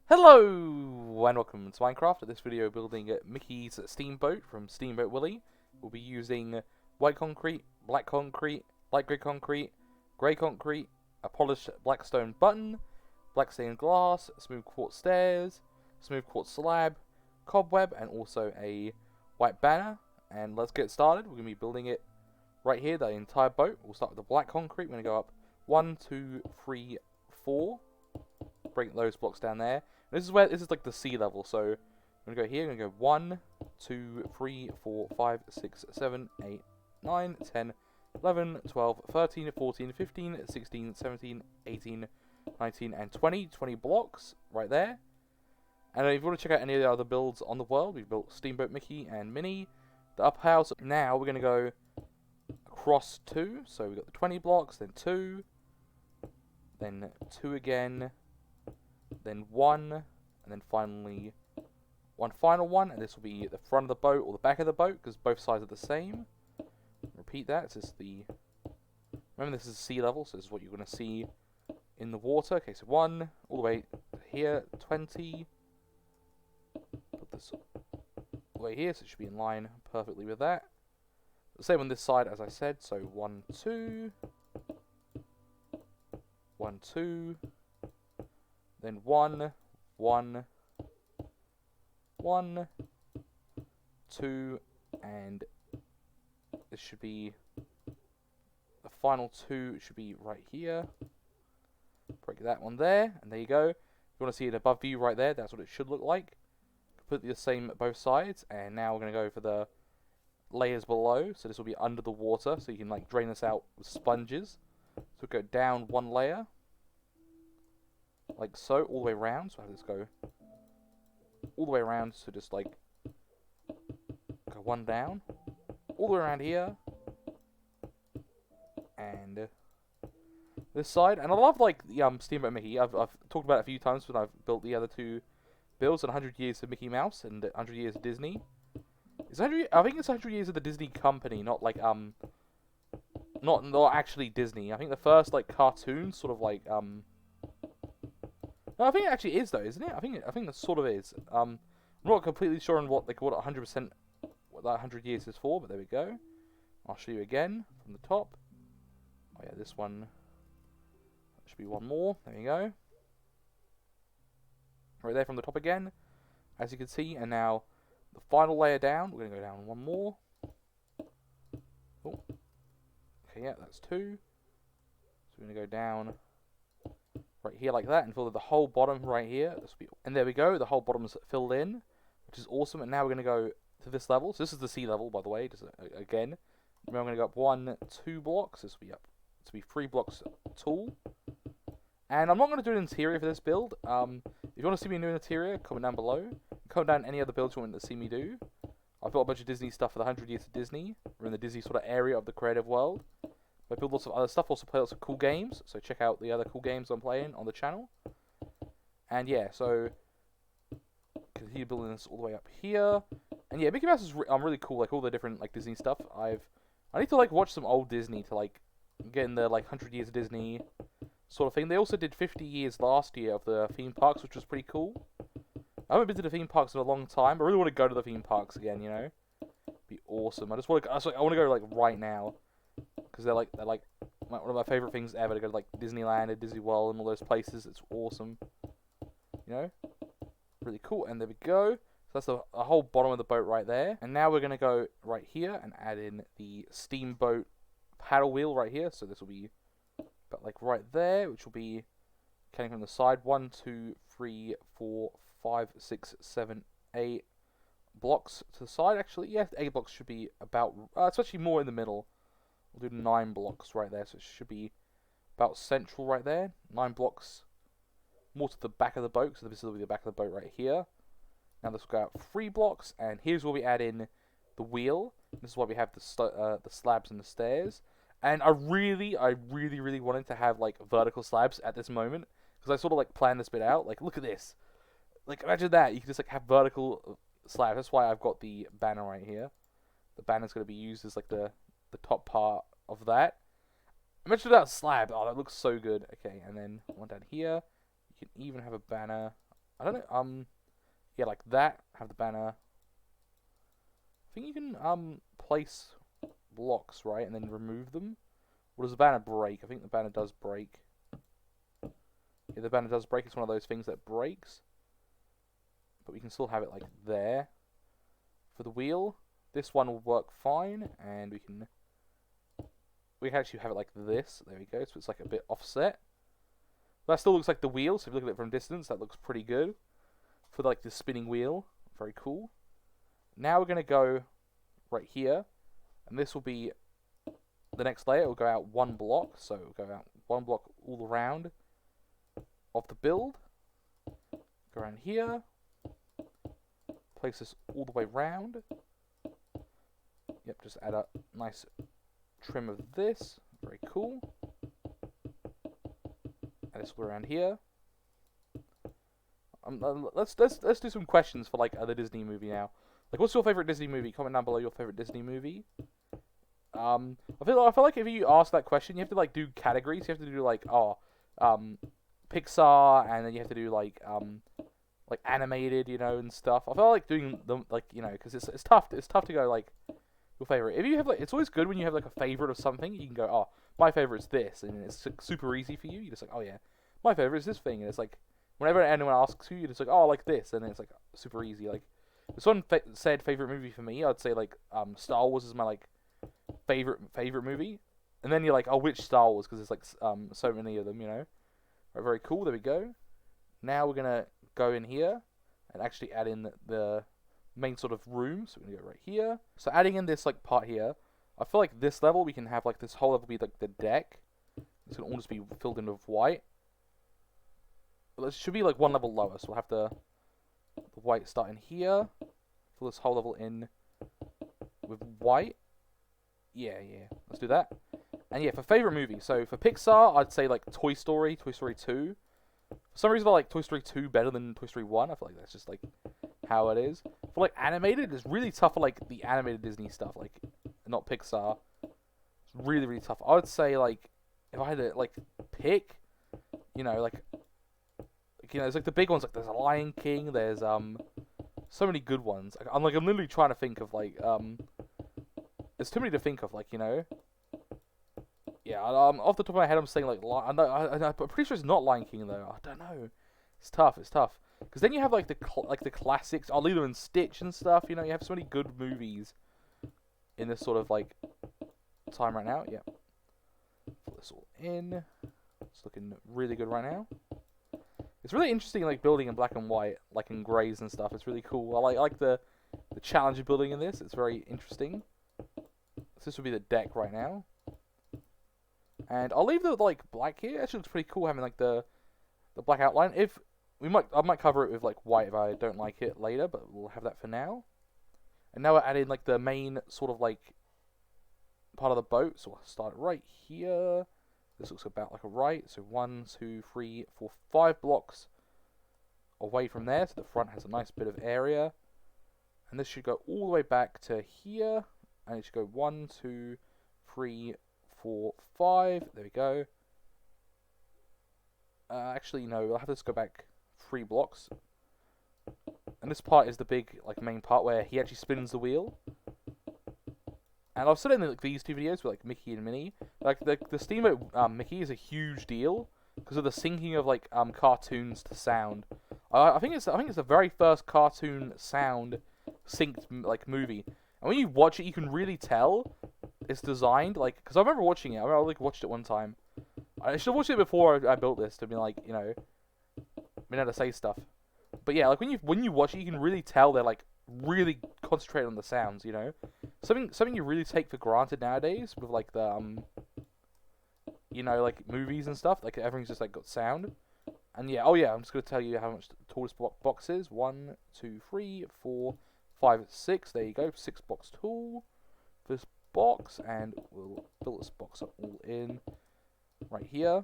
Hello and welcome to Minecraft. In this video, building Mickey's Steamboat from Steamboat Willie. We'll be using white concrete, black concrete, light grey concrete, a polished black stone button, black stained glass, smooth quartz stairs, smooth quartz slab, cobweb, and also a white banner. And let's get started. We're going to be building it right here, the entire boat. We'll start with the black concrete. We're going to go up 1, 2, 3, 4. Break those blocks down there. This is like the sea level, so I'm gonna go here. I'm gonna go 1, 2, 3, 4, 5, 6, 7, 8, 9, 10, 11, 12, 13, 14, 15, 16, 17, 18, 19, and 20. 20 blocks right there. And if you want to check out any of the other builds on the world, we've built Steamboat Mickey and Minnie, the upper house. Now we're gonna go across 2. So we've got the 20 blocks, then 2, then 2 again. Then 1, and then finally one final one, and this will be the front of the boat or the back of the boat because both sides are the same. Repeat that. This is remember, this is sea level, so this is what you're going to see in the water. Okay, so 1 all the way here, 20. Put this all the way here, so it should be in line perfectly with that. The same on this side, as I said. So 1, 2, 1, 2. Then 1, 1, 1, 2, and this should be the final 2 should be right here. Break that one there, and there you go. If you want to see it above view right there, that's what it should look like. Completely the same both sides, and now we're going to go for the layers below. So this will be under the water, so you can like drain this out with sponges. So go down 1 layer. Like so, all the way around. So how does this go? All the way around, so just like go 1 down, all the way around here, and this side. And I love like the Steamboat Mickey. I've talked about it a few times when I've built the other 2 builds. 100 years of Mickey Mouse and 100 years of Disney. It's 100. I think it's 100 years of the Disney company, not like not actually Disney. I think the first like cartoon sort of like No, I think it actually is though, isn't it? I think that sort of is. I'm not completely sure on what 100% what that 100 years is for, but there we go. I'll show you again from the top. Oh yeah, this one should be 1 more. There you go. Right there from the top again, as you can see. And now the final layer down. We're gonna go down 1 more. Oh. Okay, yeah, that's 2. So we're gonna go down right here like that and fill the whole bottom right here. And there we go, the whole bottom's filled in, which is awesome. And now we're going to go to this level. So this is the sea level, by the way, just again. Now I'm going to go up 1, 2 blocks. This will be up to be 3 blocks tall. And I'm not going to do an interior for this build. If you want to see me do an interior, comment down below. Comment down any other builds you want to see me do. I've got a bunch of Disney stuff for the 100 years of Disney. We're in the Disney sort of area of the creative world. I build lots of other stuff, also play lots of cool games, so check out the other cool games I'm playing on the channel. And yeah, so continue building this all the way up here. And yeah, Mickey Mouse is really cool, like all the different like Disney stuff. I need to like watch some old Disney to like get in the like 100 years of Disney sort of thing. They also did 50 years last year of the theme parks, which was pretty cool. I haven't been to the theme parks in a long time. I really want to go to the theme parks again, you know. Be awesome. I want to go like right now. Because they're like one of my favorite things ever, to go to like Disneyland and Disney World and all those places. It's awesome, you know, really cool. And there we go. So that's the whole bottom of the boat right there. And now we're gonna go right here and add in the steamboat paddle wheel right here. So this will be about like right there, which will be coming from the side. 1, 2, 3, 4, 5, 6, 7, 8 blocks to the side. Actually, yeah, 8 blocks should be about. It's actually more in the middle. We'll do 9 blocks right there, so it should be about central right there. 9 blocks more to the back of the boat, so this will be the back of the boat right here. Now let's go out 3 blocks, and here's where we add in the wheel. This is why we have the slabs and the stairs. And I really wanted to have like vertical slabs at this moment, because I sort of like planned this bit out. Like, look at this. Like, imagine that. You can just like have vertical slabs. That's why I've got the banner right here. The banner's going to be used as like the top part of that. Imagine that slab. Oh, that looks so good. Okay, and then one down here. You can even have a banner I don't know. Yeah, like that. Have the banner. I think you can place blocks, right, and then remove them. Or does the banner break? I think the banner does break. Yeah, the banner does break. It's one of those things that breaks. But we can still have it like there. For the wheel, this one will work fine, and we can actually have it like this. There we go. So it's like a bit offset. But that still looks like the wheel. So if you look at it from distance, that looks pretty good for like the spinning wheel. Very cool. Now we're gonna go right here, and this will be the next layer. It will go out one block, so it will go out one block all around of the build. Go around here. Place this all the way round. Yep, just add a nice trim of this. Very cool. Add this all around here. Let's do some questions for like the Disney movie now. Like, what's your favorite Disney movie? Comment down below your favorite Disney movie. I feel like if you ask that question, you have to like do categories. You have to do like Pixar, and then you have to do like animated, you know, and stuff. I feel like doing them like, you know, because it's tough. It's tough to go like your favorite. If you have like, it's always good when you have like a favorite of something. You can go, oh, my favorite's this, and it's like, super easy for you. You just like, oh yeah, my favorite is this thing, and it's like whenever anyone asks you, you're just like, oh, I like this, and it's like super easy. Like this one said favorite movie for me, I'd say like Star Wars is my like favorite movie, and then you're like, oh, which Star Wars? Because there's like so many of them, you know. Right, very cool. There we go. Now we're gonna go in here and actually add in the main sort of room. So we're gonna go right here. So adding in this like part here, I feel like this level we can have like this whole level be like the deck. It's gonna all just be filled in with white. Well, it should be like one level lower, so we'll have the white start in here. Fill this whole level in with white. Yeah, let's do that. And yeah, for favorite movie, so for Pixar, I'd say like Toy Story 2. For some reason I like Toy Story 2 better than Toy Story 1. I feel like that's just like how it is. For like animated, it's really tough for like the animated Disney stuff, like not Pixar. It's really, really tough. I would say like if I had to like pick, you know, like you know, there's like the big ones, like there's Lion King, there's so many good ones. I'm literally trying to think of like there's too many to think of, like, you know. Yeah, off the top of my head, I'm saying like I'm pretty sure it's not Lion King though. I don't know. It's tough. Because then you have like the classics, Lilo and Stitch and stuff. You know, you have so many good movies in this sort of like time right now. Yeah. Put this all in. It's looking really good right now. It's really interesting, like building in black and white, like in greys and stuff. It's really cool. I like the challenge of building in this. It's very interesting. So this would be the deck right now. And I'll leave the like black here. It actually looks pretty cool having like the black outline. I might cover it with like white if I don't like it later, but we'll have that for now. And now we're adding like the main sort of like part of the boat. So we'll start right here. This looks about like a right. So 1, 2, 3, 4, 5 blocks away from there. So the front has a nice bit of area. And this should go all the way back to here. And it should go 1, 2, 3, 4, 5. There we go. Actually, no. I'll have this go back 3 blocks. And this part is the big, like, main part where he actually spins the wheel. And I've said in like these 2 videos with like Mickey and Minnie, like the Steamboat Mickey is a huge deal because of the syncing of like cartoons to sound. I think it's the very first cartoon sound synced like movie. And when you watch it, you can really tell it's designed like, because I remember watching it. I like watched it one time. I should have watched it before I built this to be like, you know, being able to say stuff. But yeah, like when you watch it, you can really tell they're like really concentrated on the sounds. You know, something you really take for granted nowadays with like the you know, like movies and stuff. Like everything's just like got sound. And yeah, oh yeah, I'm just gonna tell you how much the tallest box is. 1, 2, 3, 4, 5, 6. There you go, 6 box tall for this box, and we'll fill this box up all in right here.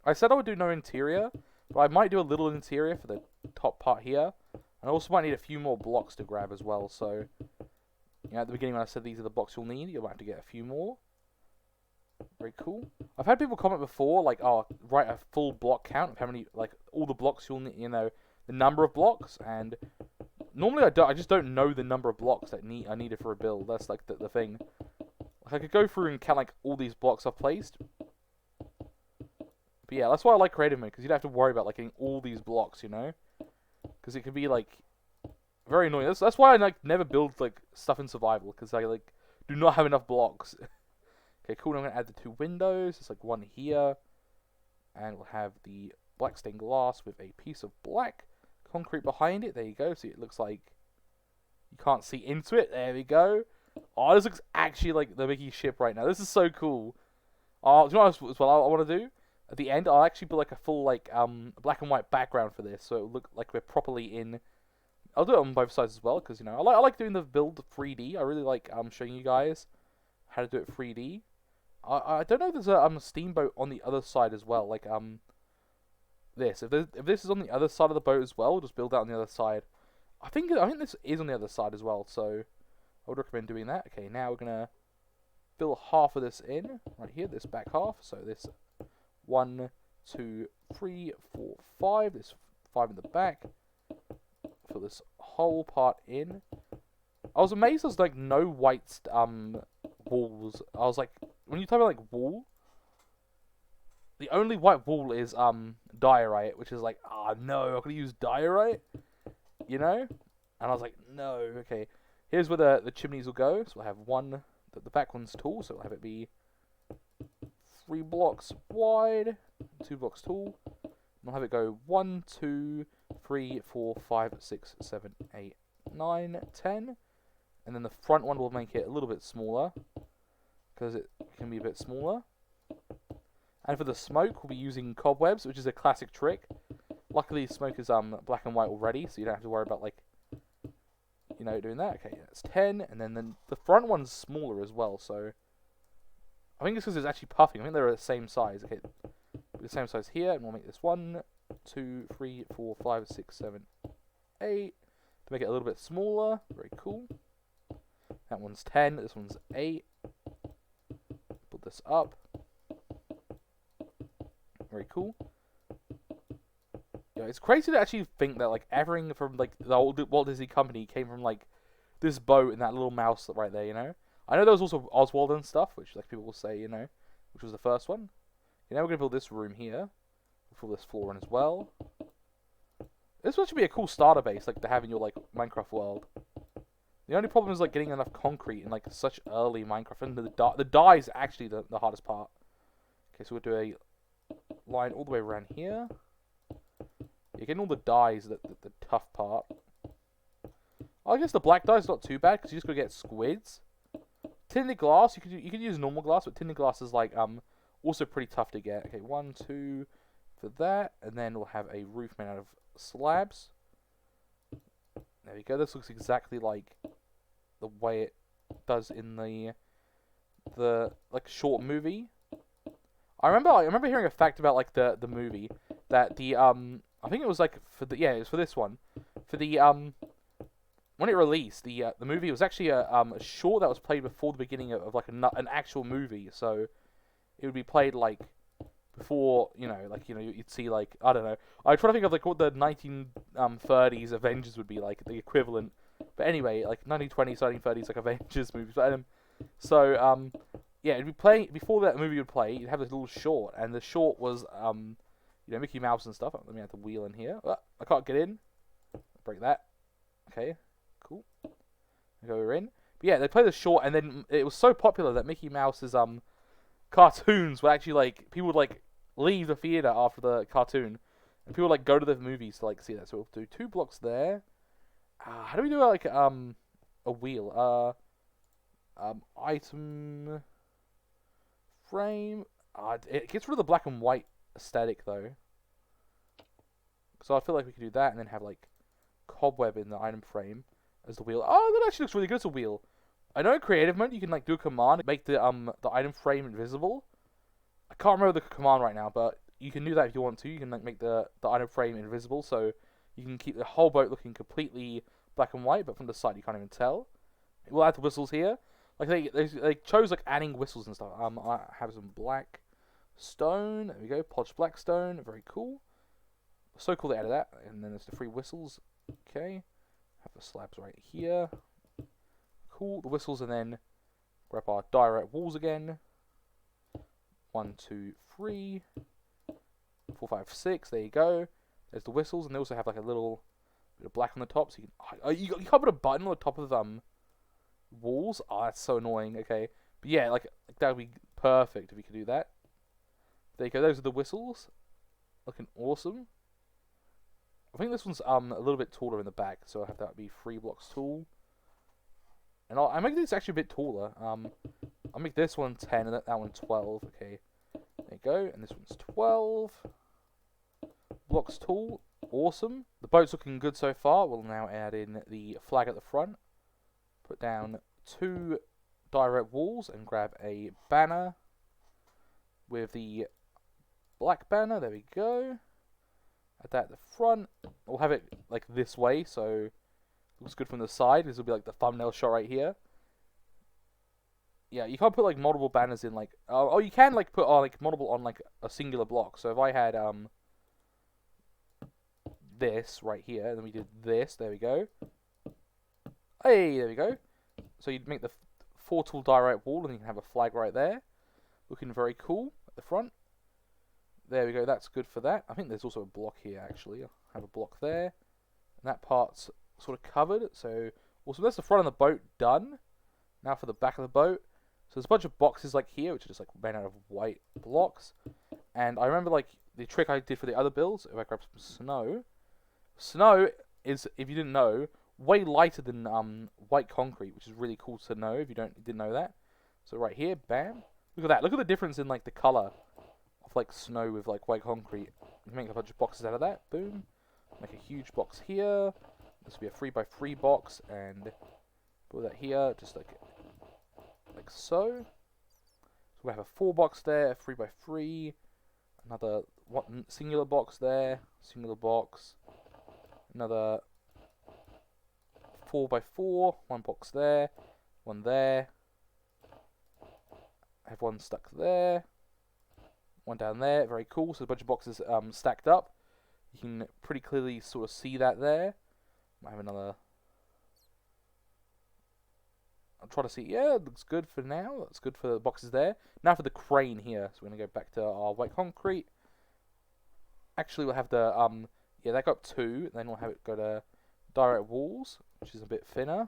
I said I would do no interior, but I might do a little interior for the top part here. And I also might need a few more blocks to grab as well. So, you know, at the beginning when I said these are the blocks you'll need, you'll have to get a few more. Very cool. I've had people comment before, like, oh, write a full block count of how many, like, all the blocks you'll need, you know, the number of blocks, and normally I just don't know the number of blocks that are needed for a build. That's, like, the thing. Like, I could go through and count, like, all these blocks I've placed. But yeah, that's why I like creative mode, because you don't have to worry about, like, getting all these blocks, you know? Because it can be, like, very annoying. That's why I, like, never build, like, stuff in survival, because I, like, do not have enough blocks. Okay, cool. Now I'm going to add the 2 windows. It's like one here. And we'll have the black stained glass with a piece of black concrete behind it. There you go. See, it looks like you can't see into it. There we go. Oh, this looks actually like the Mickey ship right now. This is so cool. Oh, do you know what I want to do? At the end, I'll actually put like a full like black and white background for this, so it'll look like we're properly in. I'll do it on both sides as well, because you know I like doing the build 3D. I really like showing you guys how to do it 3D. I don't know if there's a steamboat on the other side as well, like this. If this is on the other side of the boat as well, just build that on the other side. I think this is on the other side as well, so I would recommend doing that. Okay, now we're gonna fill half of this in right here, this back half. So this 1, 2, 3, 4, 5. There's 5 in the back. Fill this whole part in. I was amazed there's like no white walls. I was like, when you type in like wall, the only white wall is diorite, which is like, ah no, I'm gonna use diorite, you know? And I was like, no, okay. Here's where the chimneys will go. So we'll have one, the back one's tall, so we'll have it be 3 blocks wide, 2 blocks tall. And we'll have it go 1, 2, 3, 4, 5, 6, 7, 8, 9, 10. And then the front one will make it a little bit smaller, because it can be a bit smaller. And for the smoke, we'll be using cobwebs, which is a classic trick. Luckily, smoke is black and white already, so you don't have to worry about, like, you know, doing that. Okay, that's 10, and then the front one's smaller as well, so I think it's because it's actually puffing. I think they're the same size. Okay, the same size here, and we'll make this 1, 2, 3, 4, 5, 6, 7, 8 to make it a little bit smaller. Very cool. That one's 10. This one's 8. Put this up. Very cool. Yeah, it's crazy to actually think that like everything from like the old Walt Disney Company came from like this boat and that little mouse right there. You know, I know there was also Oswald and stuff, which like people will say, you know, which was the first one. Okay, now we're gonna build this room here. We'll fill this floor in as well. This one should be a cool starter base, like to have in your like Minecraft world. The only problem is like getting enough concrete in like such early Minecraft, and the dye is actually the hardest part. Okay, so we'll do a line all the way around here. Yeah, getting all the dyes the tough part. I guess the black dye is not too bad because you just gotta get squids. Tinted glass, you could use normal glass, but tinted glass is like also pretty tough to get. Okay, 1, 2 for that, and then we'll have a roof made out of slabs. There we go. This looks exactly like the way it does in the like short movie. I remember hearing a fact about like the movie that the I think it was like it was for this one, for the when it released the movie, it was actually a short that was played before the beginning of like an actual movie, so it would be played like before, you know, like, you know, you'd see like, I don't know, I try to think of like what the 1930s Avengers would be like, the equivalent, but anyway, like 1920s, 1930s like Avengers movies, but yeah, it'd be playing before that movie would play. You'd have this little short, and the short was you know, Mickey Mouse and stuff. Let me add the wheel in here. I can't get in. Break that. Okay, cool. Go in. But yeah, they play the short, and then it was so popular that Mickey Mouse's cartoons were actually like, people would like leave the theater after the cartoon, and people would, like, go to the movies to like see that. So we'll do 2 blocks there. How do we do like a wheel? Item frame. It gets rid of the black and white aesthetic though, so I feel like we could do that and then have like cobweb in the item frame as the wheel. Oh, that actually looks really good as a wheel. I know in creative mode you can like do a command, make the item frame invisible. I can't remember the command right now, but you can do that if you want to. You can like make the item frame invisible, so you can keep the whole boat looking completely black and white, but from the side you can't even tell. We'll add the whistles here. Like they chose like adding whistles and stuff. I have some black stone. There we go. Polished black stone. Very cool. So cool they added that. And then there's the 3 whistles. Okay. Have the slabs right here. Cool. The whistles, and then grab our direct walls again. 1, 2, 3, 4, 5, 6. There you go. There's the whistles, and they also have like a little bit of black on the top. So you can't put a button on the top of walls. Oh, that's so annoying. Okay, but yeah, like that would be perfect if you could do that. There you go. Those are the whistles, looking awesome. I think this one's a little bit taller in the back, so I have that be 3 blocks tall. And I make this actually a bit taller. I'll make this one 10 and that one 12. Okay, there you go. And this one's 12 blocks tall. Awesome. The boat's looking good so far. We'll now add in the flag at the front. Put down 2 direct walls and grab a banner with the black banner. There we go. Add that at the front. We'll have it like this way, so it looks good from the side. This will be like the thumbnail shot right here. Yeah, you can't put like multiple banners in like. Oh, you can like put like multiple on like a singular block. So if I had this right here, then we did this. There we go. Hey, there we go. So you'd make the 4 tall direct wall, and you can have a flag right there, looking very cool at the front. There we go. That's good for that. I think there's also a block here actually. I'll have a block there, and that part's sort of covered. So also that's the front of the boat done. Now for the back of the boat. So there's a bunch of boxes like here, which are just like made out of white blocks. And I remember like the trick I did for the other builds. If I grab some snow, snow is, if you didn't know, way lighter than white concrete, which is really cool to know if you didn't know that. So right here, bam, look at that. Look at the difference in like the color of like snow with like white concrete. You can make a bunch of boxes out of that. Boom. Make a huge box here. This will be a 3x3 box, and put that here, just like so. So we have a 4 box there, a 3x3, another singular box there, singular box, another 4x4, 1 box there, 1 there. I have 1 stuck there, 1 down there. Very cool. So a bunch of boxes stacked up. You can pretty clearly sort of see that there. Might have another. I'll try to see. Yeah, it looks good for now. That's good for the boxes there. Now for the crane here. So we're gonna go back to our white concrete. Actually, we'll have the yeah, that got 2. Then we'll have it go to direct walls, which is a bit thinner.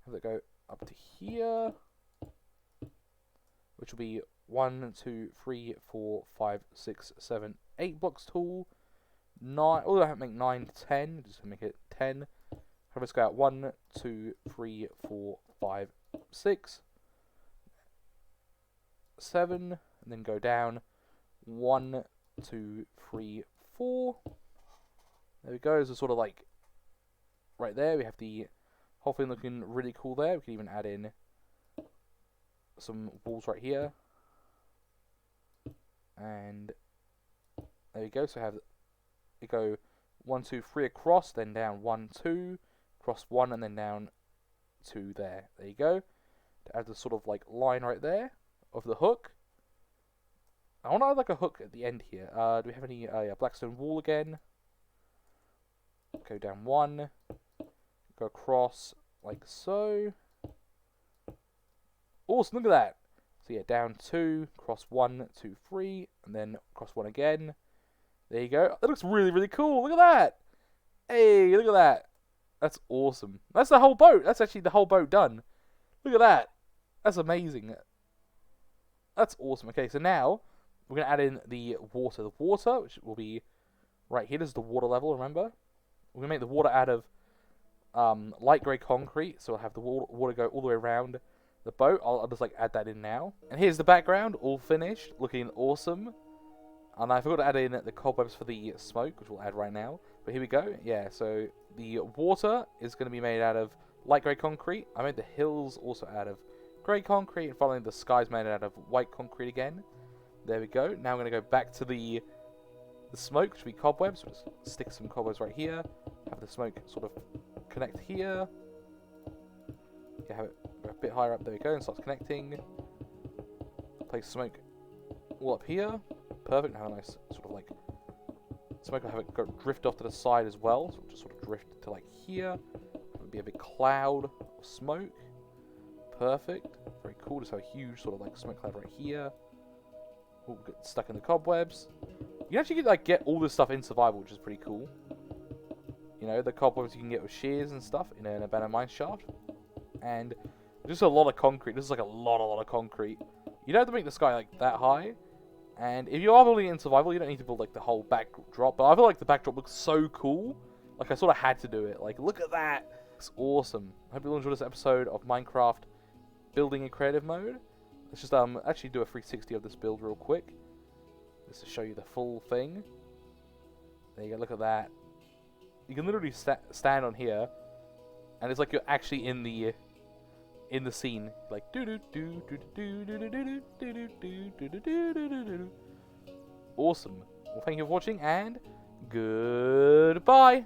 Have it go up to here, which will be 1, 2, 3, 4, 5, 6, 7, 8 blocks tall. 9. Oh, I have to make 9, 10. Just to make it 10. Have us go out 1, 2, 3, 4, 5, 6, 7, and then go down 1, 2, 3, 4. There we go. So sort of like right there, we have the whole thing looking really cool there. We can even add in some walls right here, and there you go. So have it go 1, 2, 3 across, then down 1, 2, across 1, and then down 2 there. There you go. To add the sort of like line right there of the hook. I want to add like a hook at the end here. Do we have any? Yeah, blackstone wall again. Go down 1, go across like so. Awesome, look at that. So yeah, down 2, cross 1, 2, 3, and then cross 1 again. There you go. That looks really, really cool. Look at that. Hey, look at that. That's awesome. That's the whole boat. That's actually the whole boat done. Look at that. That's amazing. That's awesome. Okay, so now we're going to add in the water. The water, which will be right here. This is the water level, remember? We're going to make the water out of light grey concrete. So we'll have the water go all the way around the boat. I'll just like add that in now. And here's the background, all finished, looking awesome. And I forgot to add in the cobwebs for the smoke, which we'll add right now. But here we go. Yeah, so the water is going to be made out of light grey concrete. I made the hills also out of grey concrete, and finally the sky's made out of white concrete again. There we go. Now I'm going to go back to the smoke, which will be cobwebs. So let's stick some cobwebs right here. Have the smoke sort of connect here. You have it a bit higher up. There we go, and starts connecting. Place smoke all up here. Perfect. Have a nice sort of like smoke. I'll have it go drift off to the side as well. So it'll just sort of drift to like here. It'll be a big cloud of smoke. Perfect. Very cool. Just have a huge sort of like smoke cloud right here. Oh, get stuck in the cobwebs. You can actually get all this stuff in survival, which is pretty cool. You know, the cobwebs you can get with shears and stuff in an abandoned mine shaft. And just a lot of concrete. This is like a lot of concrete. You don't have to make the sky like that high. And if you are building it in survival, you don't need to build like the whole backdrop. But I feel like the backdrop looks so cool. Like I sort of had to do it. Like look at that. It's awesome. I hope you all enjoyed this episode of Minecraft building in creative mode. Let's just actually do a 360 of this build real quick. Just to show you the full thing. There you go, look at that. You can literally stand on here, and it's like you're actually in the scene, like awesome. Well, thank you for watching, and goodbye.